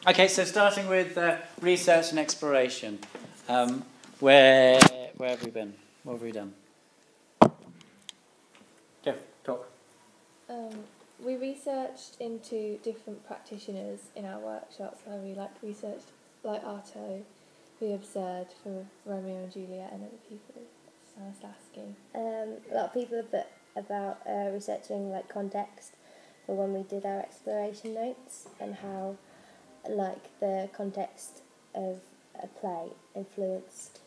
Okay, so starting with research and exploration. Where have we been? What have we done? Go, talk. We researched into different practitioners in our workshops. So we researched like Artaud, we observed for Romeo and Juliet and other people. Stanislavski. A lot of people have put about researching like context for when we did our exploration notes and how like the context of a play influenced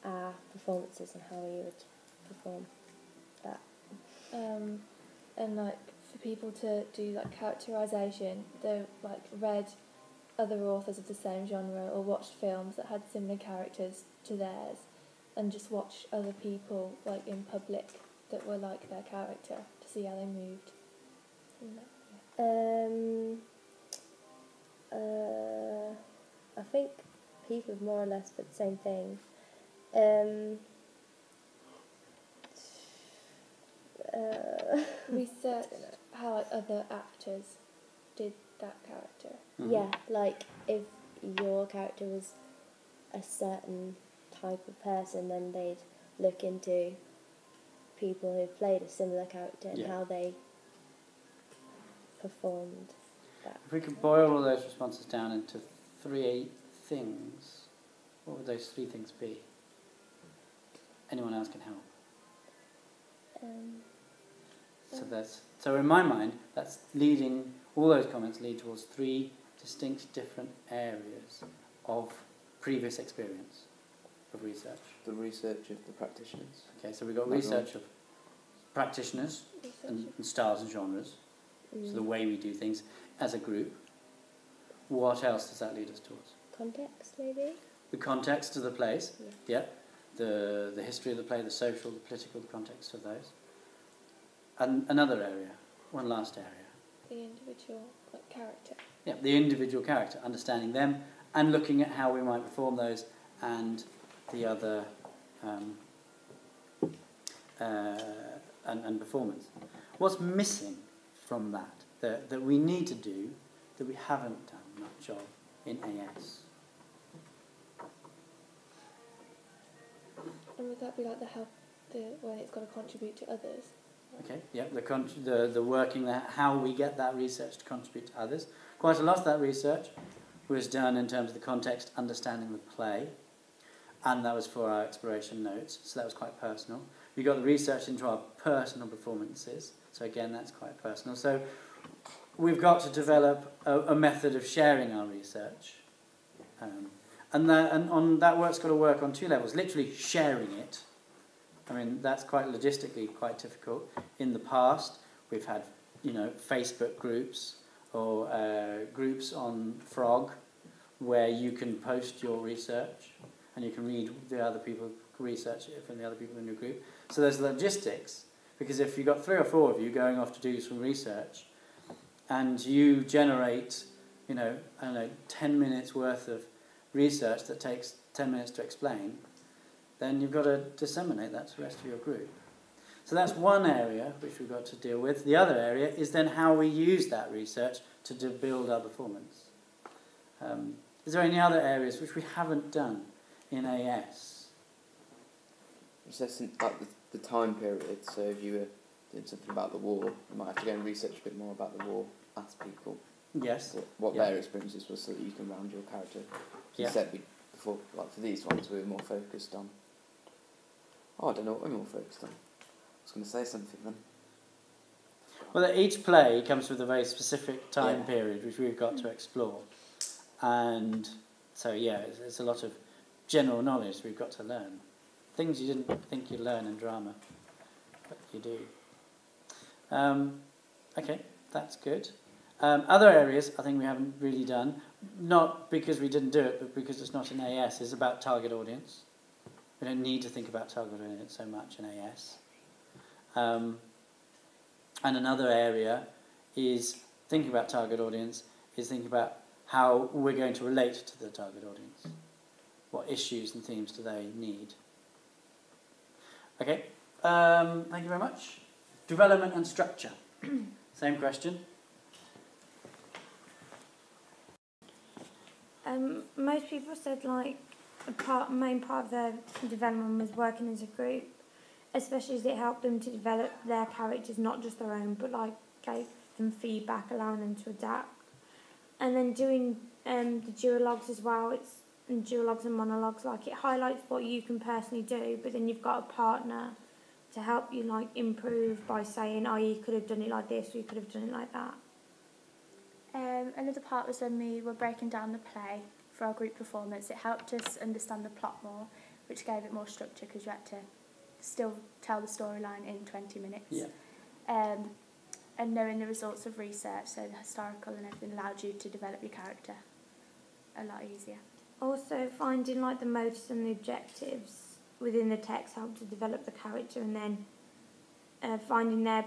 our performances and how we would perform that. And like for people to do like characterisation, they like read other authors of the same genre or watched films that had similar characters to theirs and just watch other people like in public that were like their character to see how they moved. I think people have more or less put the same thing. Research how like other actors did that character. Mm-hmm. Yeah, like if your character was a certain type of person, then they'd look into people who played a similar character and how they performed that. If we could boil all those responses down into 3 things, what would those 3 things be? Anyone else can help. So in my mind, that's leading, all those comments lead towards 3 distinct different areas of previous experience of research. The research of the practitioners. Okay, so we've got research of practitioners and styles and genres, so the way we do things as a group. What else does that lead us towards? Context, maybe? The context of the plays, the history of the play, the social, the political, the context of those. And another area, one last area. The individual character. Yeah, the individual character, understanding them and looking at how we might perform those and the other and performance. What's missing from that we need to do that we haven't done much of in AS? And would that be like when it's got to contribute to others? Okay, yeah, the working, how we get that research to contribute to others. Quite a lot of that research was done in terms of the context, understanding the play, and that was for our exploration notes, so that was quite personal. We got the research into our personal performances, so again, that's quite personal. So we've got to develop a method of sharing our research, and that work's got to work on 2 levels, literally sharing it. I mean, that's quite logistically quite difficult. In the past, we've had, Facebook groups or groups on Frog where you can post your research and you can read the other people research it from the other people in your group. So there's logistics, because if you've got 3 or 4 of you going off to do some research and you generate, 10 minutes worth of research that takes 10 minutes to explain, then you've got to disseminate that to the rest of your group. So that's one area which we've got to deal with. The other area is then how we use that research to build our performance. Is there any other areas which we haven't done in AS? Assessing the time period, so if you were doing something about the war, you might have to go and research a bit more about the war, ask people what their experiences were so that you can round your character. So you said before, for these ones, we were more focused on... I don't know what we're more focused on. I was going to say something then. Well, each play comes with a very specific time period which we've got to explore. And so, it's a lot of general knowledge we've got to learn. Things you didn't think you'd learn in drama, but you do. Okay, that's good. Other areas I think we haven't really done, not because we didn't do it, but because it's not in AS, is about target audience. We don't need to think about target audience so much in AS. And another area is thinking about target audience, is thinking about how we're going to relate to the target audience. What issues and themes do they need? Okay, thank you very much. Development and structure. Same question. Most people said like main part of their development was working as a group, especially as it helped them to develop their characters, not just their own, but like gave them feedback, allowing them to adapt. And then doing the duologues as well, duologues and monologues, like it highlights what you can personally do, but then you've got a partner to help you like improve by saying, oh, you could have done it like this, or you could have done it like that. Another part was when we were breaking down the play for our group performance. It helped us understand the plot more, which gave it more structure because you had to still tell the storyline in 20 minutes. Yeah. And knowing the results of research, so the historical and everything, allowed you to develop your character a lot easier. Also, finding like the motives and the objectives within the text helped to develop the character, and then finding their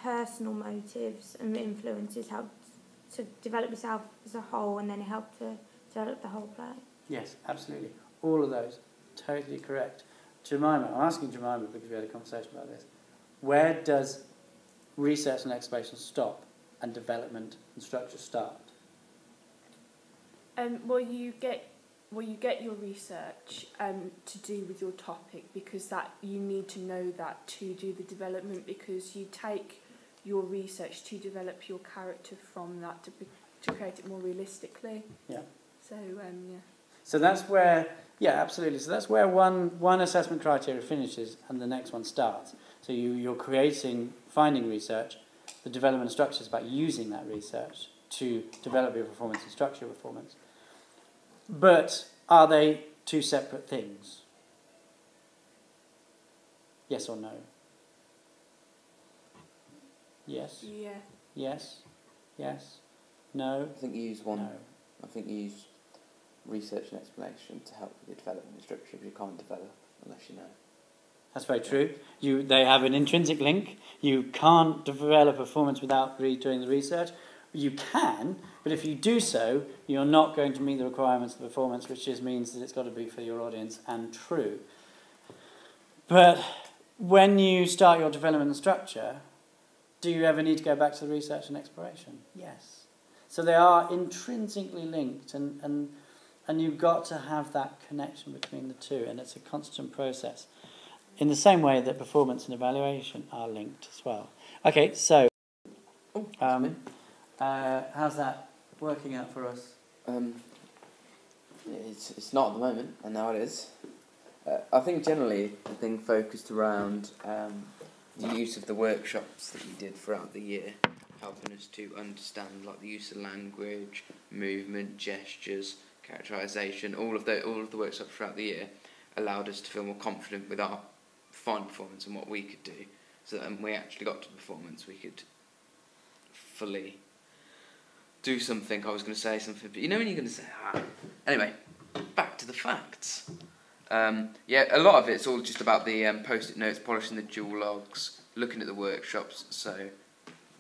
personal motives and influences helped to develop yourself as a whole, and then it helped to develop the whole play. Yes, absolutely. All of those, totally correct. Jemima, I'm asking Jemima because we had a conversation about this. Where does research and exploration stop and development and structure start? Well, you get your research to do with your topic, because that you need to know that to do the development, because you take your research to develop your character from that to create it more realistically. Yeah. So yeah. So that's where, yeah, absolutely. So that's where one assessment criteria finishes and the next one starts. So you're finding research. The development structure is about using that research to develop your performance and structure your performance. But are they two separate things? Yes or no? Yes? Yeah. Yes? Yes? No? I think you use one. No. I think you use research and explanation to help with the development structure, if you can't develop unless you know. That's very true. They have an intrinsic link. You can't develop performance without doing the research. You can, but if you do so, you're not going to meet the requirements of the performance, which just means that it's got to be for your audience and true. But when you start your development and structure, do you ever need to go back to the research and exploration? Yes. So they are intrinsically linked, and you've got to have that connection between the two, and it's a constant process. In the same way that performance and evaluation are linked as well. Okay, so how's that working out for us? It's not at the moment, and now it is. I think generally the thing focused around the use of the workshops that we did throughout the year, helping us to understand like the use of language, movement, gestures, characterisation. All of the workshops throughout the year allowed us to feel more confident with our final performance and what we could do. So that when we actually got to the performance, we could fully do something. I was going to say something, but you know when you're going to say, Anyway, back to the facts. Yeah, a lot of it's all just about the post-it notes, polishing the duologues, looking at the workshops. So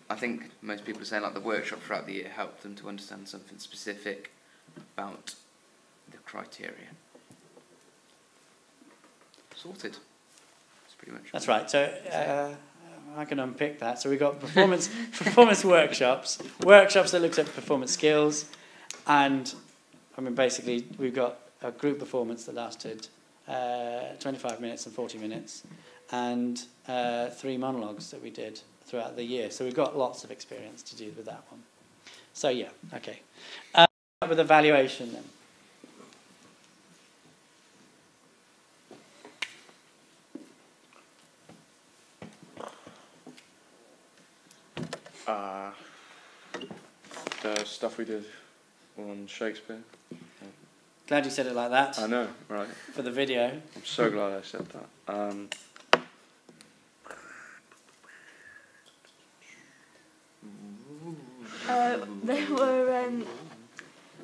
I think most people are saying like the workshop throughout the year helped them to understand something specific about the criteria. Sorted. That's pretty much. That's right. So I can unpick that. So we've got performance workshops that looked at performance skills, and I mean basically we've got a group performance that lasted 25 minutes and 40 minutes, and 3 monologues that we did throughout the year. So we've got lots of experience to do with that one. So yeah, okay. With evaluation then. The stuff we did on Shakespeare. Glad you said it like that. I know, right? For the video. I'm so glad I said that. There were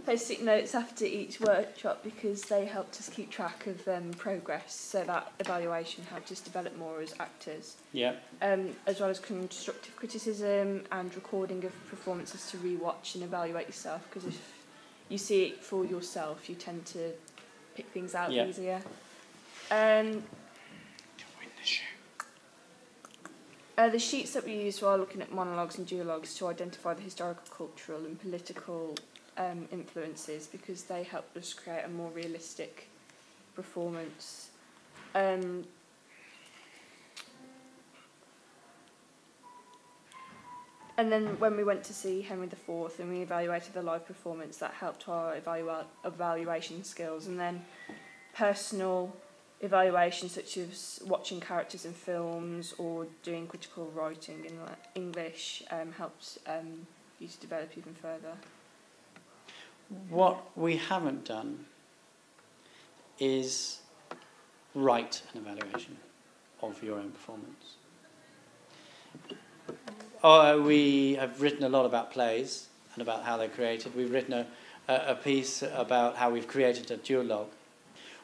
post-it notes after each workshop because they helped us keep track of progress, so that evaluation helped us develop more as actors. Yeah. As well as constructive criticism and recording of performances to rewatch and evaluate yourself, because if you see it for yourself, you tend to pick things out easier. The sheets that we used while looking at monologues and duologues to identify the historical, cultural and political influences because they helped us create a more realistic performance. And then when we went to see Henry IV and we evaluated the live performance, that helped our evaluation skills. And then personal evaluations such as watching characters in films or doing critical writing in English helps you to develop even further. What we haven't done is write an evaluation of your own performance. We have written a lot about plays and about how they're created. We've written a piece about how we've created a duologue.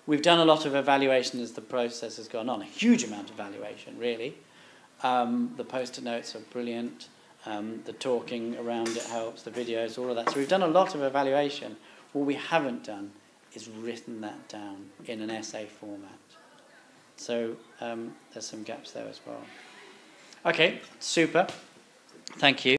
We've done a lot of evaluation as the process has gone on, a huge amount of evaluation, really. The post-it notes are brilliant. The talking around it helps, the videos, all of that. So we've done a lot of evaluation. What we haven't done is written that down in an essay format. So there's some gaps there as well. Okay, super. Thank you.